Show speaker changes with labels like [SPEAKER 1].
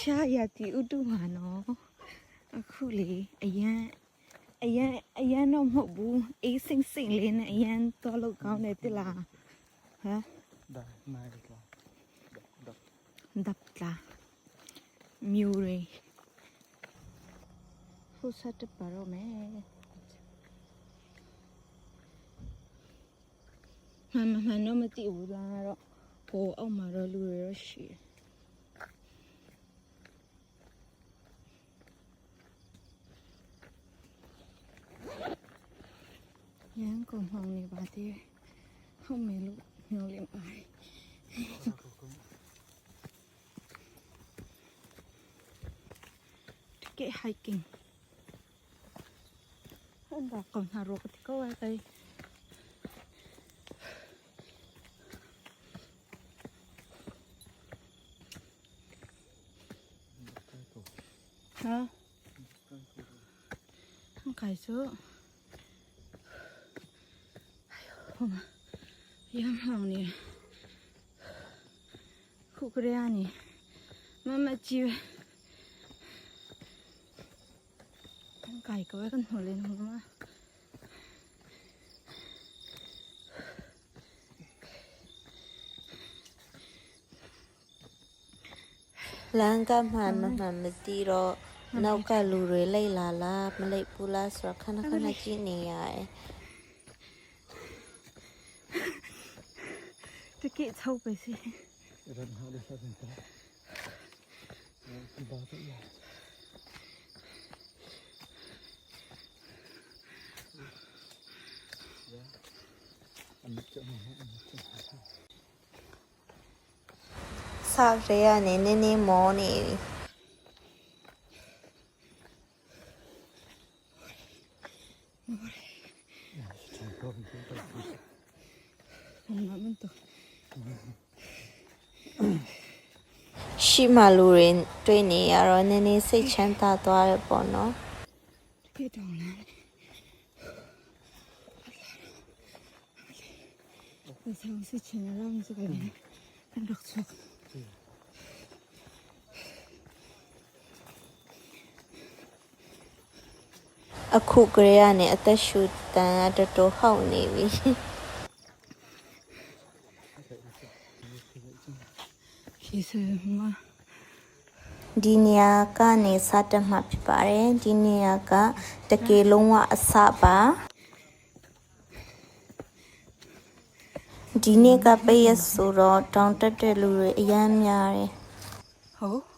[SPEAKER 1] ရှာရတီဥတုမှာနော်အခုလေအရန်တော့မဟုတ်ဘူးအေးစိမ့်စိမ့်လေးနဲ့အရန်တော့လောက်ကောင်းတယ်တိလားဟမ်ဒါနိုင်တော့ဒပ်လာမြူရီဟိုစတ်ပါတော့မယ်မှန်တော့မသိဘူးလားတော့ဟိုအောက်မှာတော့လူတွေတော့ရှိတယ်ရန်ကုန်ဟောင်းနေပါသေးတယ်ဟုတ်မယ်လို့ညှို့လင်းပါတယ်တကယ် hiking ဟန်ဒါကောင်ဟာရောကတိကောအဲ့ hả không cài số không yam hồng nè khu cái nè mama chiu không cài có cái hồ lên không má
[SPEAKER 2] lang cam hàn mà tí rồi nấu cả lù rồi lấy là mà lấy pula sửa khăn chi nè ai
[SPEAKER 1] cái kệ thâuไปสิ
[SPEAKER 2] sao thế à nè mò nè shi mà lù rồi tôi nè rồi nè sẽ chán ta toa rồi bỏ nó
[SPEAKER 1] cái đầu này bây giờ sẽ chén nó làm gì cái này ăn được chưa
[SPEAKER 2] aku kaya nè atas shoot ta ada to hau nè vi
[SPEAKER 1] khi xưa mà
[SPEAKER 2] ဒီနေရာကနေစတက်မှဖြစ်ပါတယ်ဒီနေရာကတကယ်လုံးဝအစပါဒီနေ့ကပေးရဆိုတော့တောင်တက်တဲ့လူတွေအများများတယ်
[SPEAKER 1] ဟုတ်